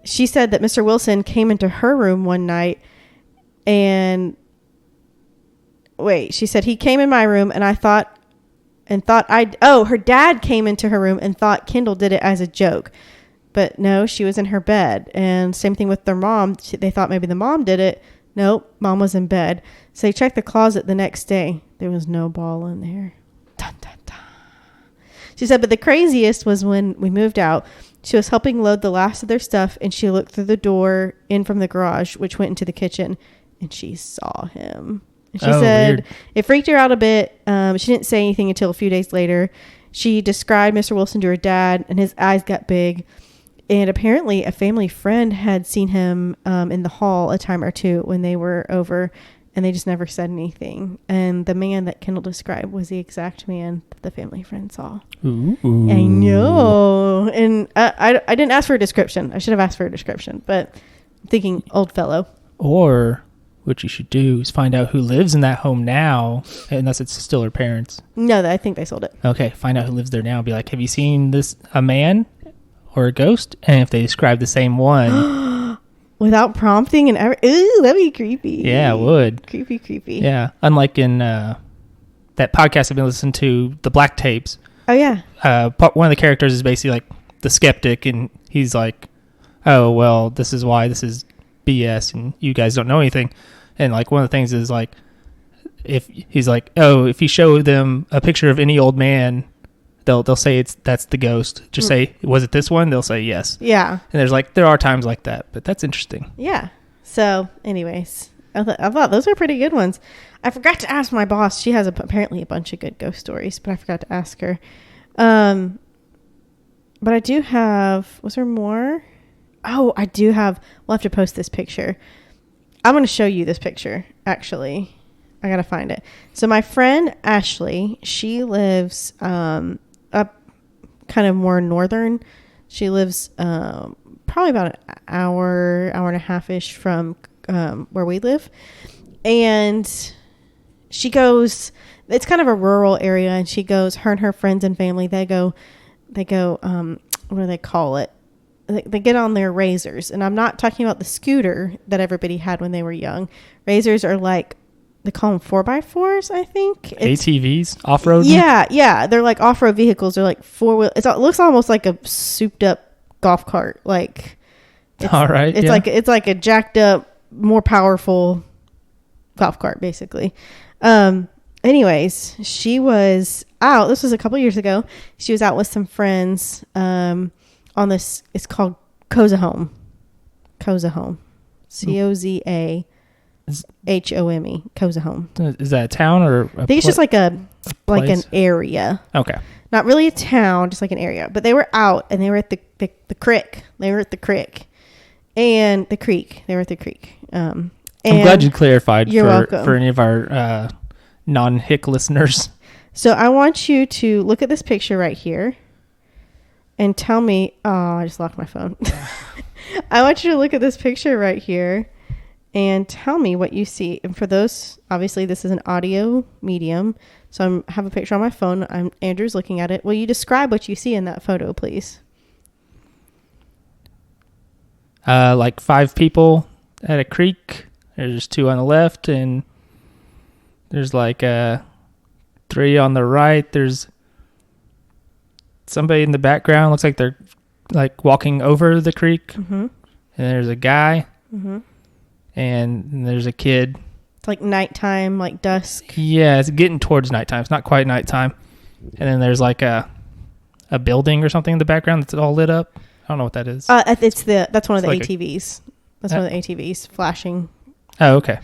She said that Mr. Wilson came into her room one night she said he came in my room and her dad came into her room and thought Kendall did it as a joke. But no, she was in her bed. And same thing with their mom. They thought maybe the mom did it. Nope, mom was in bed. So they checked the closet the next day. There was no ball in there. Dun, dun, dun. She said, but the craziest was when we moved out. She was helping load the last of their stuff, and she looked through the door in from the garage, which went into the kitchen, and she saw him. And she said weird. It freaked her out a bit. She didn't say anything until a few days later. She described Mr. Wilson to her dad, and his eyes got big. And apparently a family friend had seen him in the hall a time or two when they were over, and they just never said anything. And the man that Kendall described was the exact man that the family friend saw. Ooh. I know. And I didn't ask for a description. I should have asked for a description, but I'm thinking old fellow. Or what you should do is find out who lives in that home now, unless it's still her parents. No, I think they sold it. Okay, find out who lives there now. Be like, have you seen a man or a ghost? And if they describe the same one... Without prompting and ooh, that'd be creepy. Yeah, it would. Creepy. Yeah, unlike in that podcast I've been listening to, the Black Tapes. Oh, yeah. One of the characters is basically like the skeptic, and he's like, oh, well, this is why this is BS, and you guys don't know anything. And like one of the things is like, if he's like, oh, if you show them a picture of any old man, they'll say that's the ghost. Just say, was it this one? They'll say yes. Yeah. And there are times like that, but that's interesting. Yeah. So, anyways, I thought those are pretty good ones. I forgot to ask my boss. She has apparently a bunch of good ghost stories, but I forgot to ask her. But I do have. Was there more? Oh, I do have. We'll have to post this picture. I'm going to show you this picture. Actually, I gotta find it. So my friend Ashley, she lives up kind of more northern. She lives probably about an hour and a half ish from where we live, and she goes. It's kind of a rural area, and she goes. Her and her friends and family. They go. What do they call it? They get on their razors, and I'm not talking about the scooter that everybody had when they were young. Razors are like, they call them 4x4s, I think. ATVs, off-road. Yeah, they're like off-road vehicles. They're like four-wheel. It looks almost like a souped-up golf cart. Like, all right, it's like a jacked-up, more powerful golf cart, basically. Anyways, she was out. This was a couple years ago. She was out with some friends. On this, it's called Cozahome. Cozahome. Cozahome. Cozahome. Is that a town or I think it's just like an area. Okay. Not really a town, just like an area. But they were out, and they were at the creek. They were at the creek. And the creek. They were at the creek. I'm glad you clarified for any of our non-hick listeners. So I want you to look at this picture right here. And tell me, I just locked my phone. I want you to look at this picture right here and tell me what you see. And for those, obviously this is an audio medium. So I have a picture on my phone. Andrew's looking at it. Will you describe what you see in that photo, please? Like 5 people at a creek. There's 2 on the left, and there's like 3 on the right. There's somebody in the background. Looks like they're like walking over the creek. Mm-hmm. And there's a guy. Mm-hmm. And there's a kid. It's like nighttime, like dusk. Yeah, it's getting towards nighttime. It's not quite nighttime. And then there's like a building or something in the background that's all lit up. I don't know what that is. That's one of the ATVs. That's one of the ATVs flashing. Oh, okay.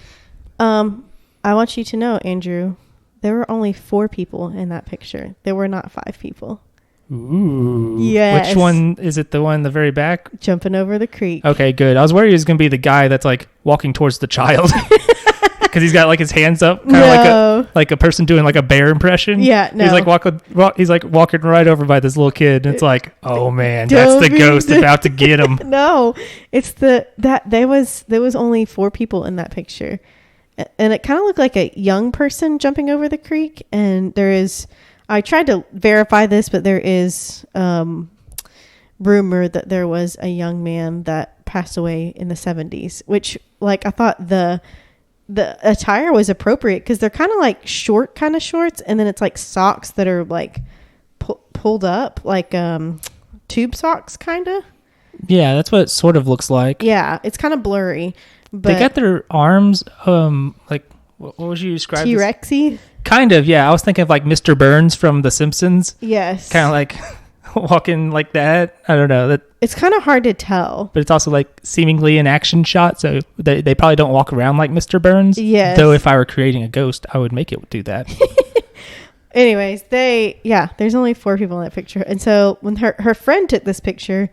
I want you to know, Andrew, there were only 4 people in that picture. There were not 5 people. Ooh. Yes. Which one is it? The one in the very back? Jumping over the creek. Okay, good. I was worried he was going to be the guy that's like walking towards the child. Because he's got like his hands up, kind of like a person doing like a bear impression. Yeah, no. He's like walking right over by this little kid, and it's like, oh man, that's the ghost about to get him. No, it's there was only 4 people in that picture, and it kind of looked like a young person jumping over the creek. And there is, I tried to verify this, but there is rumor that there was a young man that passed away in the 70s, which like I thought the attire was appropriate because they're kind of like short kind of shorts, and then it's like socks that are like pulled up like tube socks kind of. Yeah, that's what it sort of looks like. Yeah, it's kind of blurry. But they got their arms like what would you describe? T-Rexy? Kind of, yeah. I was thinking of like Mr. Burns from The Simpsons. Yes. Kind of like walking like that. I don't know. It's kind of hard to tell. But it's also like seemingly an action shot, so they probably don't walk around like Mr. Burns. Yes. Though if I were creating a ghost, I would make it do that. Anyways, there's only 4 people in that picture. And so when her friend took this picture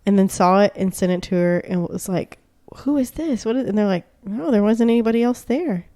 and then saw it and sent it to her and was like, who is this? And they're like, no, there wasn't anybody else there.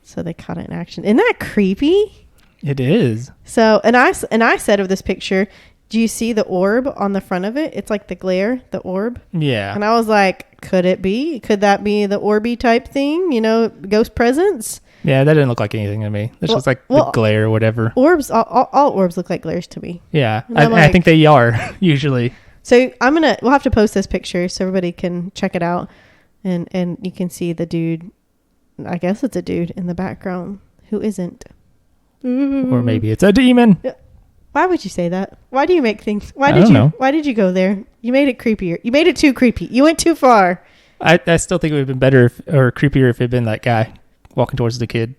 So they caught it in action. Isn't that creepy? It is. So, and I said of this picture, do you see the orb on the front of it? It's like the glare, the orb. Yeah. And I was like, could that be the Orby type thing? Ghost presence? Yeah, that didn't look like anything to me. It's just like the glare or whatever. Orbs, all orbs look like glares to me. Yeah, I think they are usually. So we'll have to post this picture so everybody can check it out, and you can see the dude. I guess it's a dude in the background who isn't. Or maybe it's a demon. Why would you say that? Why do you make things? I don't know. Why did you go there? You made it creepier. You made it too creepy. You went too far. I still think it would have been better or creepier if it had been that guy walking towards the kid.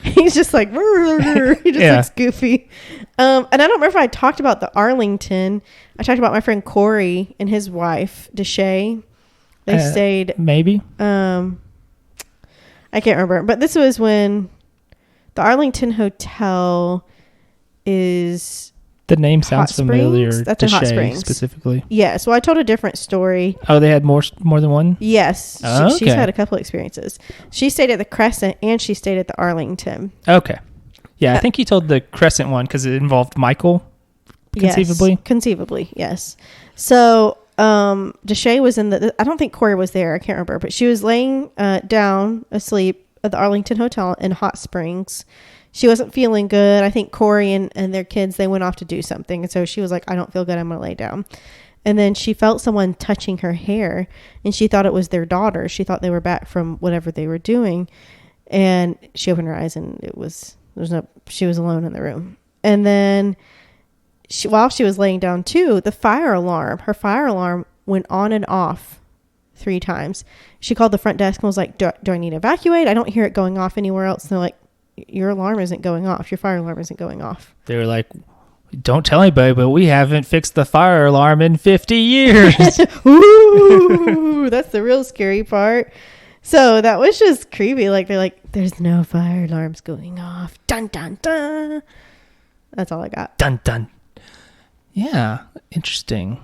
He's just like, he just looks goofy. And I don't remember if I talked about the Arlington. I talked about my friend Corey and his wife, Deshay. They stayed. Maybe. I can't remember. But this was when the Arlington Hotel is... The name sounds familiar. That's in Hot Springs. Specifically. Yeah. So I told a different story. Oh, they had more than one? Yes. Oh, okay. She's had a couple experiences. She stayed at the Crescent and she stayed at the Arlington. Okay. Yeah, I think you told the Crescent one because it involved Michael, conceivably. Yes, conceivably, yes. So Deshay was in I don't think Corey was there. I can't remember. But she was laying down asleep at the Arlington Hotel in Hot Springs. She wasn't feeling good. I think Corey and their kids, they went off to do something. And so she was like, I don't feel good. I'm going to lay down. And then she felt someone touching her hair. And she thought it was their daughter. She thought they were back from whatever they were doing. And she opened her eyes and she was alone in the room. And then while she was laying down too, her fire alarm went on and off 3 times. She called the front desk and was like, do I need to evacuate? I don't hear it going off anywhere else. And they're like, your alarm isn't going off. Your fire alarm isn't going off. They were like, don't tell anybody, but we haven't fixed the fire alarm in 50 years. Ooh, that's the real scary part. So that was just creepy. Like, they're like, there's no fire alarms going off. Dun, dun, dun. That's all I got. Dun, dun. Yeah, interesting.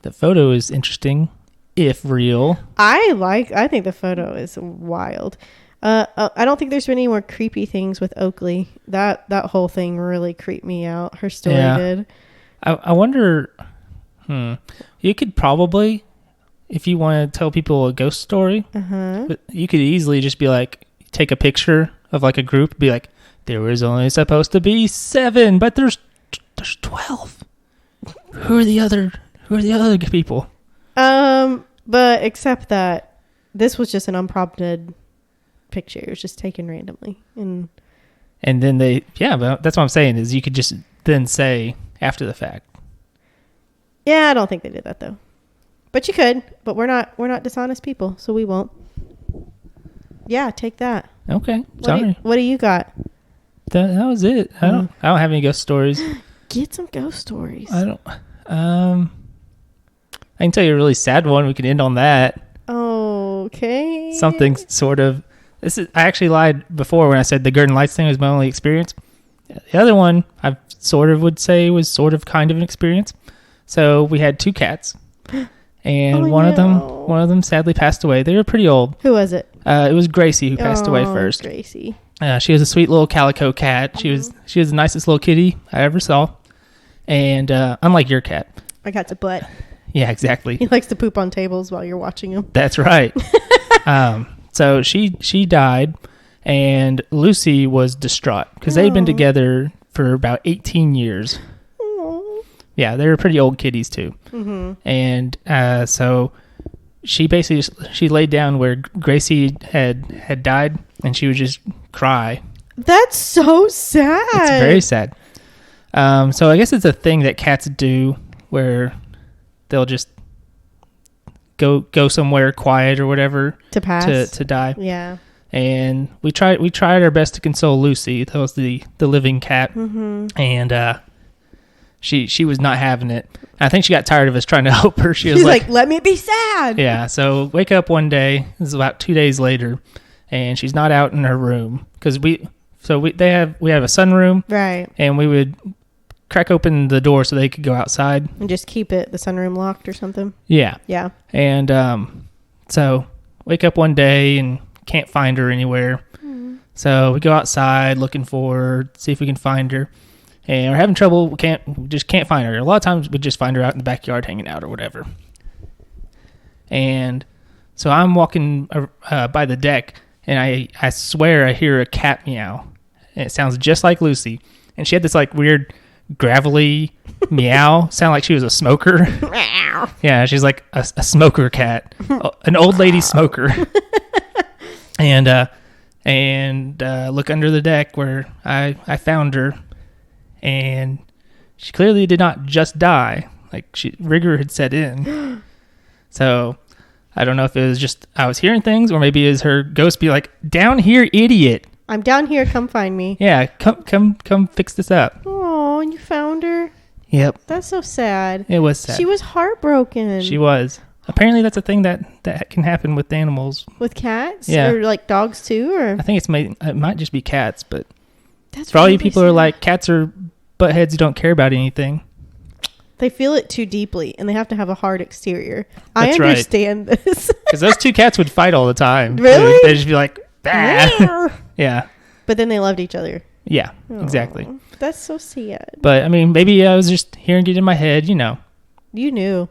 The photo is interesting, if real. I think the photo is wild. I don't think there's been any more creepy things with Oakley. That whole thing really creeped me out. Her story did. I wonder. You could probably, if you want to tell people a ghost story, but you could easily just be like, take a picture of like a group, be like, there was only supposed to be 7, but there's 12. Who are the other people? But except that this was just an unprompted picture. It was just taken randomly, and then but that's what I'm saying is you could just then say after the fact. Yeah, I don't think they did that though, but you could. But we're not dishonest people, so we won't. Yeah, take that. Okay, sorry. What do you got? That was it. I don't have any ghost stories. Get some ghost stories. I don't. I can tell you a really sad one. We can end on that. Okay. Something sort of. I actually lied before when I said the Gurdon Light thing was my only experience. The other one I sort of would say was sort of kind of an experience. So we had 2 cats, and one of them sadly passed away. They were pretty old. Who was it? It was Gracie who passed away first. Gracie. She was a sweet little calico cat. She was the nicest little kitty I ever saw, and unlike your cat, my cat's a butt. Yeah, exactly. He likes to poop on tables while you're watching him. That's right. So she died, and Lucy was distraught because they'd been together for about 18 years. Aww. Yeah, they were pretty old kitties too. Mm-hmm. And so she laid down where Gracie had died, and she would just cry. That's so sad. It's very sad. So I guess it's a thing that cats do where they'll just go somewhere quiet or whatever to pass to die. Yeah. And we tried our best to console Lucy. That was the living cat. Mm-hmm. And she was not having it. I think she got tired of us trying to help her. She's like, let me be sad. Yeah. So wake up one day. This is about 2 days later, and she's not out in her room because So we have a sunroom, Right. and we would crack open the door so they could go outside And just keep the sunroom locked or something. Yeah. Yeah. And so wake up one day and can't find her anywhere. So we go outside looking for her, see if we can find her. And we're having trouble. We just can't find her. A lot of times we just find her out in the backyard hanging out or whatever. And so I'm walking by the deck, and I swear I hear a cat meow. And it sounds just like Lucy. And she had this like weird gravelly meow. Sound like she was a smoker. Yeah, she's like a smoker cat. An old lady smoker. And look under the deck where I found her. And she clearly did not just die. Like rigor had set in. So I don't know if it was just I was hearing things, or maybe it was her ghost be like, "Down here, idiot! I'm down here. Come find me." Yeah, come fix this up. Oh, and you found her. Yep, That's so sad. it was sad. She was heartbroken. She was. Apparently, that's a thing that can happen with animals. With cats? Yeah. Or like dogs too? Or I think it might just be cats, but that's for all you really people who are sad. like cats are buttheads who don't care about anything. They feel it too deeply, and they have to have a hard exterior. I That's right. understand this. Because those two cats would fight all the time. Really? They'd just be like, bah. Yeah. But then they loved each other. Yeah, exactly. Aw, that's so sad. But, I mean, maybe I was just hearing it in my head, You knew.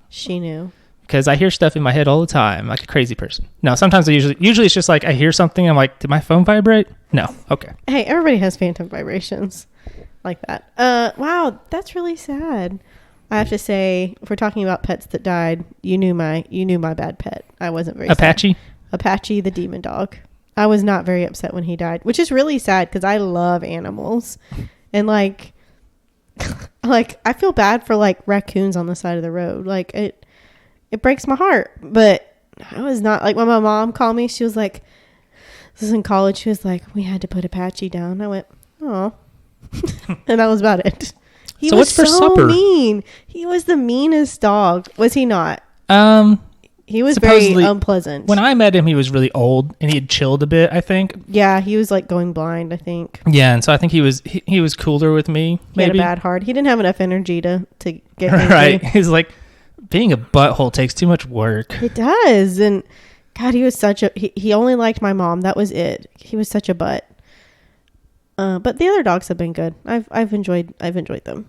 She knew. Because I hear stuff in my head all the time, like a crazy person. No, sometimes usually it's just like I hear something, I'm like, did my phone vibrate? No. Okay. Hey, everybody has phantom vibrations like that. Wow, that's really sad. I have to say, if we're talking about pets that died, you knew my bad pet. I wasn't very Apache? sad. Apache, the demon dog. I was not very upset when he died, which is really sad because I love animals. And like I feel bad for like raccoons on the side of the road. Like it breaks my heart. But I was not like when my mom called me, she was like, this is in college. She was like, we had to put Apache down. I went, oh. And that was about it. He So was what's for so supper? mean. He was the meanest dog. Was he not? He was Supposedly, very unpleasant. when I met him, he was really old and he had chilled a bit, I think. Yeah, he was like going blind, I think. Yeah, and so I think he was cooler with me. He had Maybe. a bad heart. He didn't have enough energy to get Right. angry. He's like, being a butthole takes too much work. It does. And God, he was such a he only liked my mom. That was it. He was such a butt. But the other dogs have been good. I've enjoyed them.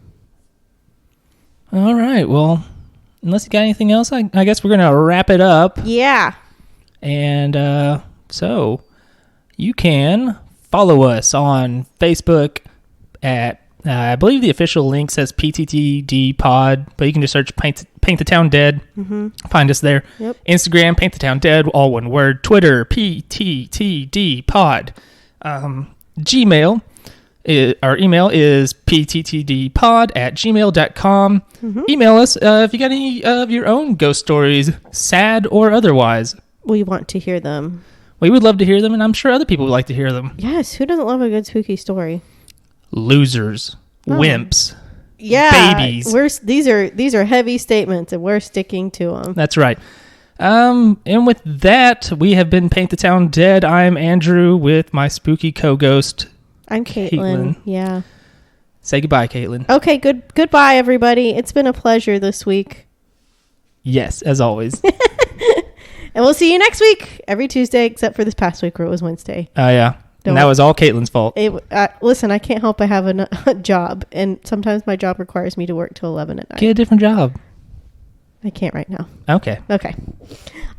All right. Well, unless you got anything else, I guess we're gonna wrap it up. Yeah. And so you can follow us on Facebook at I believe the official link says PTTD Pod, but you can just search Paint the Town Dead. Mm-hmm. Find us there. Yep. Instagram, Paint the Town Dead, all one word. Twitter, PTTD Pod. Gmail. Our email is pttdpod@gmail.com. Mm-hmm. Email us if you got any of your own ghost stories, sad or otherwise. We want to hear them. We would love to hear them, and I'm sure other people would like to hear them. Yes. Who doesn't love a good spooky story? Losers, wimps, Yeah. babies. These are heavy statements, and we're sticking to them. That's right. And with that, we have been Paint the Town Dead. I'm Andrew with my spooky co-ghost. I'm Caitlin. Yeah. Say goodbye, Caitlin. Okay. Goodbye, everybody. It's been a pleasure this week. Yes, as always. And we'll see you next week, every Tuesday, except for this past week where it was Wednesday. Oh, yeah. And that was all Caitlin's fault. Listen, I can't help I have a job, and sometimes my job requires me to work till 11 at night. Get a different job. I can't right now. Okay. Okay.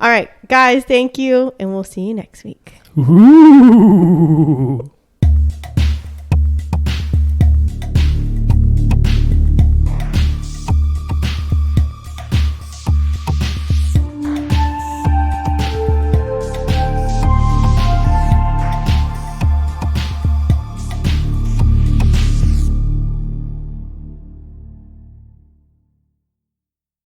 All right, guys, thank you, and we'll see you next week. Ooh.